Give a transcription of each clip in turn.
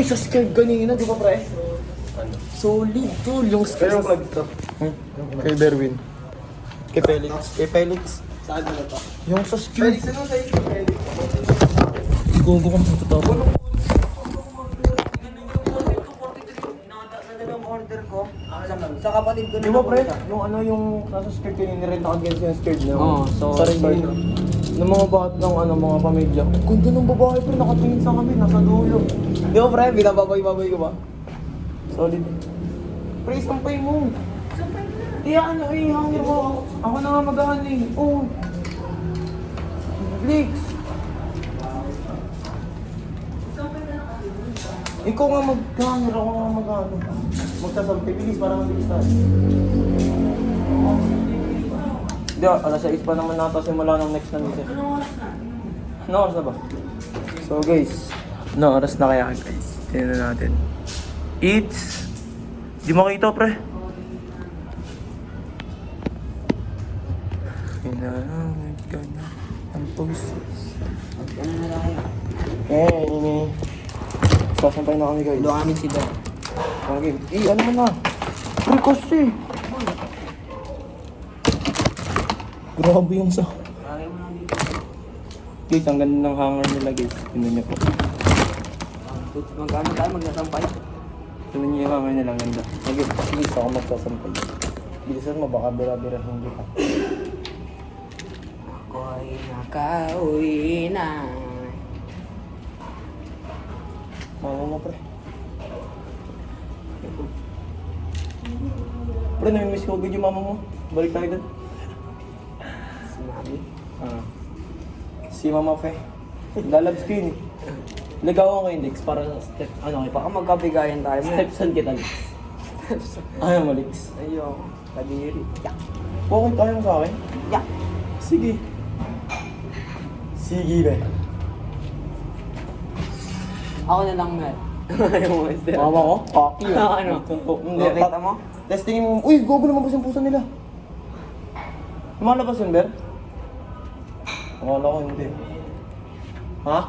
sa skirt kanina, di ba pre? Ano? Solid, tol. Yung skirt. Kaya yung plug ito. Kay Derwin. Kay Felix. Kay Felix. Saan na ito? Yung sa skirt. Felix, ano sa isip? Felix. Gugo ka sa totoo. Order ko sa kapatid ko. Di ba pre? Yung ano yung nasa skirt yun, nirent na against yung skirt niya. Oo, so- sa ring bar. Ng mga bat ng ano, mga pamilya. Ganda ng babae pre, nakatingin sa kami, nasa dulo. Di ba pre? Binababay-babay ko ba? Solid. Pre, sampay mo. Iya ano eh, hangir mo. Ako na nga magahan eh. Oh. Flix. Ikaw nga mag-hangir, ako nga mag-ano. Magsasampay, bilis, para mabilis tayo. Hindi, alas 6 pa naman nata simula ng next na mission. Ano oras na ba? So guys, ano oras na kaya guys? Tingnan natin. It's... Di makita pre. Kailangan ka na ang poses. Ano na lang kayo? Ini. Sasampay na kami guys. Doon kami si Doc. Ang game. Ano mo na? Pre kasi. Grabe yung sa... Lagay mo lang dito. Guys, ang ganda ng hanger nila guys. Tingnan niyo po. Magkano tayo magsasampay? Tingnan niyo yung hanger nila, ang ganda. Sige, please ako magsasampay. Bilisan mo, baka bira-birahin kita. Ako'y nakauwi na. Mama mo, pre. Pre, nami-miss ko agad yung mama mo. Balik tayo doon. Si Mami. Si Mama Fe. Lalabs ko yun eh. Ligawan ko yung Lex para step, ano, Baka magkabigayan tayo mo. stepson kita Lex. Ayaw mo Lex. Ayoko. Kadiri. Yak. Okay, kaya mo sa akin? Yak. Sige. Sige be. Ako na lang, Mel. Ayaw mo, Esther. Mama ko? Cocky yun. Ano? Hindi, Nakita mo? testingin mo. Uy, gogo naman yung pusa nila. Lumalabas yun, Ber? Akala ko hindi. Ha?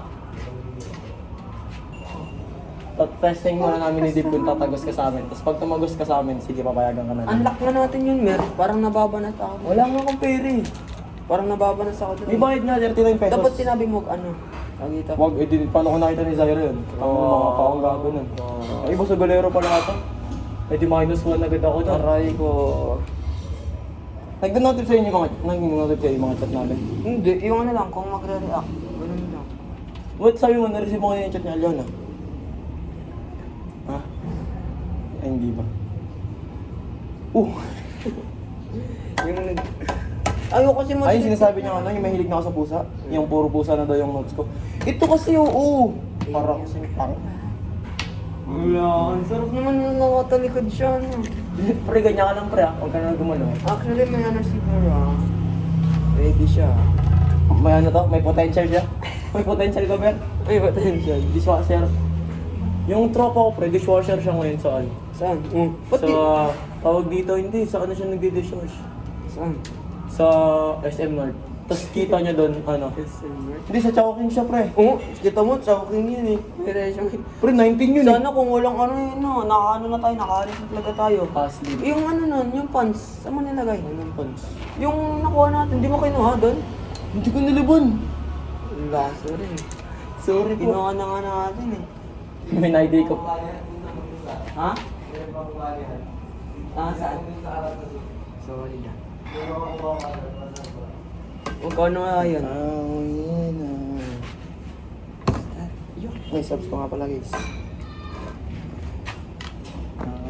Testing muna namin ni Deep kung tatagos ka sa amin. Tapos pag tumagos ka sa amin, sige, papayagan ka na. Unlock na natin yun, Mer. Parang nababanat ako. Wala nga akong pera eh. Parang nababanat ako doon. May bayad nga, 39 pesos. Dapat sinabi mo, ano? Lagi ito. Wag, paano ko nakita ni Zyra yun? Ang mga paong gago nun. Ay, iba sa galero pala ata. Eh di minus 1 agad ako doon. Aray ko. Nag-notif sa inyo mga, nag-notif sa inyo mga chat namin. Hindi, yung ano lang, kung magre-react. Ganun lang. What sabi mo, na-receive mo kanina yung chat ni Aliona? Ha? Ay, hindi ba? Yung nag... Ayoko kasi mo... Ay, sinasabi niya ano, yung mahilig na ako sa pusa. Yung puro pusa na daw yung notes ko. Ito kasi, oo. Para kasing pang. Wala, ang sarap naman nung nakatalikod siya, no? Pre, ganyan ka lang pre, huwag ka na gumano. Actually, may ano siguro, ready siya. May ano to, may potential siya. May potential ka, Ber. May potential. Dishwasher. Yung tropa ko, pre, dishwasher siya ngayon sa ano. Saan? Sa, tawag dito, hindi, sa ano siya nagdi-dishwash. Saan? Sa SM North. Tapos kita niya doon, ano. SMR. Hindi, sa Chowking siya, pre. Oo, kita mo, choking yun eh. May siyang... Pre, 19 yun eh. Sana kung walang ano yun, no? Nakaano na tayo, nakaalis na talaga tayo. Pasli. Yung ano nun, yung pants, saan mo nilagay? Anong pants? Yung nakuha natin, di mo kinuha doon? Hindi ko nilibon. Wala, sorry. Sorry po. Kinuha na nga natin eh. May na-idea ko. Ha? Ah, saan? Sorry na. Magkano nga yan? May subs pa nga pala guys.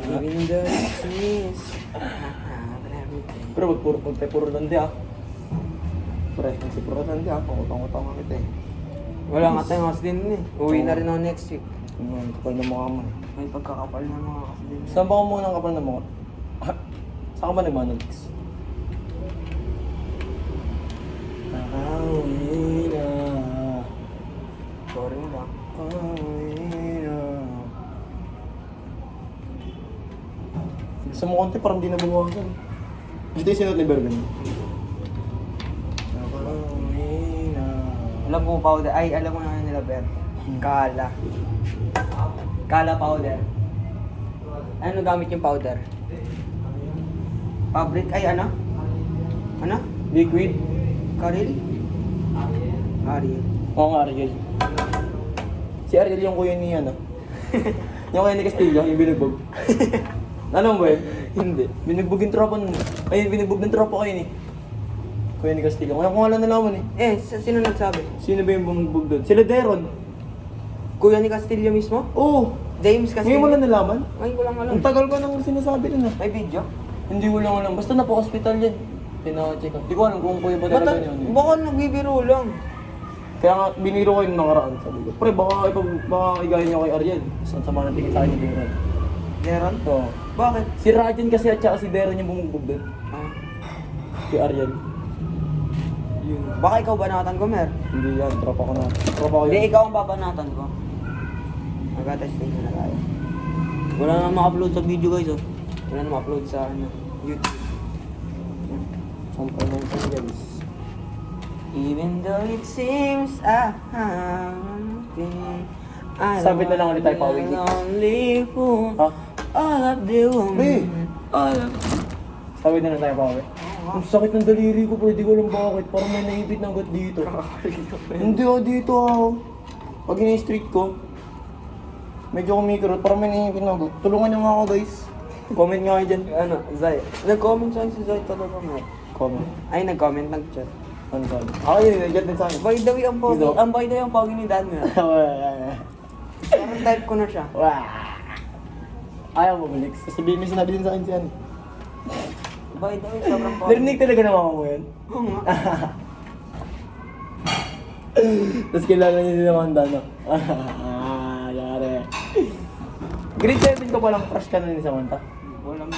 Living the business. Pero wag puro landi ah. Pre, kasi puro landi ah. Pangutang-utang kita eh. Wala nga tayong house din eh. Uwi na rin ako next week. Kapal na mukha mo. May pagkakapal na mga house din. Saan ba ko muna ang kapal na mukha? Saan ka ba nagmanalix? Sorry mo lang. Gusto mo konti parang di nabawasan. Ito yung sinot ni Berben. Alam mo powder. Ay, alam mo na nila, Ber. Kala. Kala powder. Ano gamit yung powder? Fabric? Ay, ano? Ano? Liquid. Karil? Ariel. Oo nga, Ariel. Si Ariel yung kuya ni ano. Yung kuya ni Castillo, yung binugbog. Ano mo ba yun? Hindi. Binugbog yung tropa nun. Ayun, binugbog ng tropa kayo ni. Kuya ni Castillo. Kaya kung alam nalaman eh. Sino nagsabi? Sino ba yung bumugbog doon? Sila Deron. Kuya ni Castillo mismo? Oo. James Castillo? Ngayon mo lang nalaman? Ngayon ko lang alam. Ang tagal ko nang sinasabi nun ah. May video? Hindi ko lang alam. Basta napo-hospital yan. Pina-check up. Di ko alam kung kuya ba talaga yun. Baka nagbibiro lang. Kaya nga, biniro ko yung nakaraan. Sabi ko, pre, baka igayin niyo kay Ariel. Saan sama na tingin sa akin ni Deron. Deron? Oo. Bakit? Si Rajan kasi at saka si Deron yung bumugbog doon. Ah. Si Ariel. Yun. Baka ikaw banatan ko, Mer? Hindi yan, tropa ko na. Tropa ko Hindi, yan. ikaw ang babanatan ko. Mag-testing na tayo. Wala na ma-upload sa video guys, oh. Wala na ma-upload sa YouTube. Sampai na ito guys. Even though it seems Sabit na lang ulit tayo, Pauwi. Only fool. Ha? All of the woman. Pre! All of... Sabi na lang tayo, Pawe. Ang sakit ng daliri ko, pero di ko alam bakit. Parang may naipit na agad dito. Hindi dito Pag ini-street ko, medyo kumikirot, parang may naipit na agad. Tulungan niyo nga ako guys. Comment nga kayo dyan. Ano, Zay? Nag-comment sa'yo si Zay talaga, Mer. Comment. Ay, nag-comment, nag-chat. Ano sabi? Ako yun, nag-get din sa akin. By the way, ang pogi, Ito? ang by the way, ang pogi ni Dan nga. Parang type ko na siya. Ayaw mo, Felix. Sasabihin mo sinabi din sa akin si ano. By the way, sobrang pogi. Narinig talaga na mama mo yun. Oo nga. Tapos kilala niya din naman no? Yari. Grade 7 ka palang crush ka na ni Samantha. Wala mo.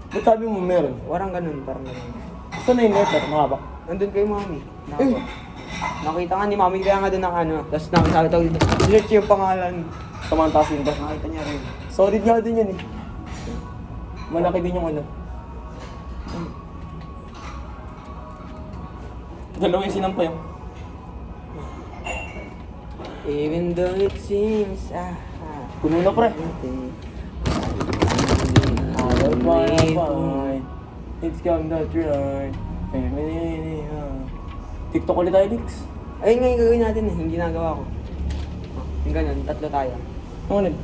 Ba't sabi mo meron? Parang ganun, parang ganun. Saan na yung letter? Mahaba. Nandun kay Mami. Nakita nga ni Mami, kaya nga doon ang ano. Tapos nakita ko dito, search yung pangalan. Samantha Sinta. Nakita niya rin. Solid nga din yan eh. Malaki din yung ano. Dalawa yung sinampay yung. Even though it seems Puno na pre. I don't wanna find. It's come the right. TikTok ulit tayo, Dix. Ayun nga yung gagawin natin eh, yung ginagawa ko. Yung ganun, tatlo tayo. Ano ulit?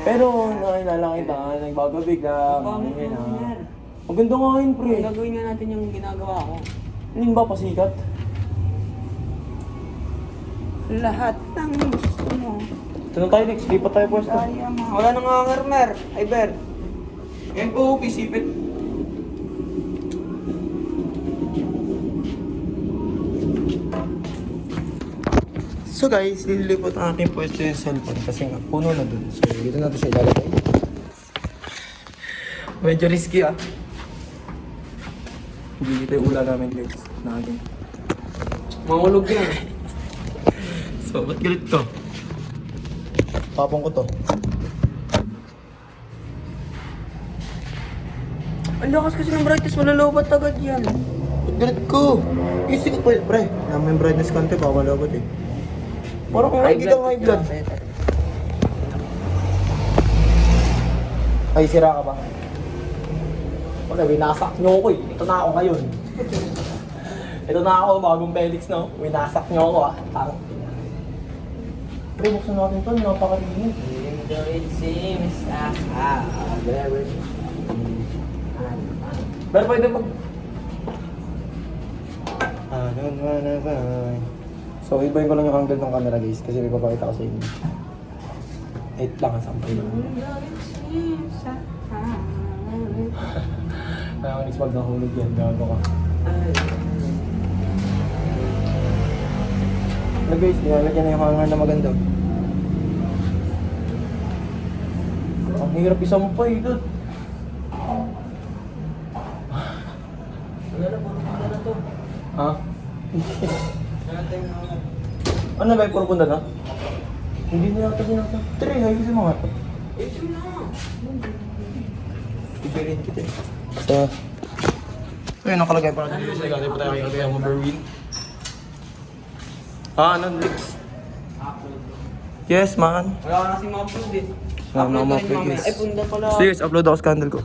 Pero nakilala kita, nagbago bigla. Ang ganda nga yun, pre. Gagawin nga natin yung ginagawa ko. Hindi ba pasikat? Lahat ng gusto mo. Ito na tayo, Dix. Lipat tayo pwesto. Kaya mo. Wala nang hanger, Mer. Ay, Ber. Yan po, pisipit. So guys, lilipot ang aking pwesto yung cellphone kasi nga puno na dun. So dito natin siya ilalagay. Medyo risky ah. Hindi dito yung ula namin guys. Naging. Mangulog yan. So ba't galit to? Tapong ko to. Ang lakas kasi ng brightness, malalobat agad yan. Ba't galit ko? Easy ko pa pre. May brightness konti, bawal agad eh. Parang kung high blood. Ay, sira ka ba? Wala, winasak nyo ako eh. Ito na ako ngayon. Ito na ako, bagong Felix no. Winasak nyo ako ah. Tang. Pre, buksan natin ito. Napakarinig. Even though it seems very... Pero pwede mag... I don't wanna find. So, ibahin ko lang yung angle ng camera guys kasi may papakita ko sa inyo. 8 lang ang sampay lang. Kaya ko next pag nahulog yan, gago ka. Ano guys, nilalagyan na yung hanger na maganda. Ang hirap isampay, dude. Wala na, puro pala na to. Ha? Wala tayong hanger. Ano ba yung puro punta na? Hindi na yata ginasa. Try, ayos yung mga to. Ito na. Ipirin kita eh. So, ayun, nakalagay pa natin. Nagagay pa tayo kay Kuya Berwin. Ano, Lex? upload ko. Yes, man. Wala ka na kasi ma-upload eh. Wala na Upload ko rin ma-upload, mamaya. guys. Ay, punda pala. Serious, upload ako scandal ko.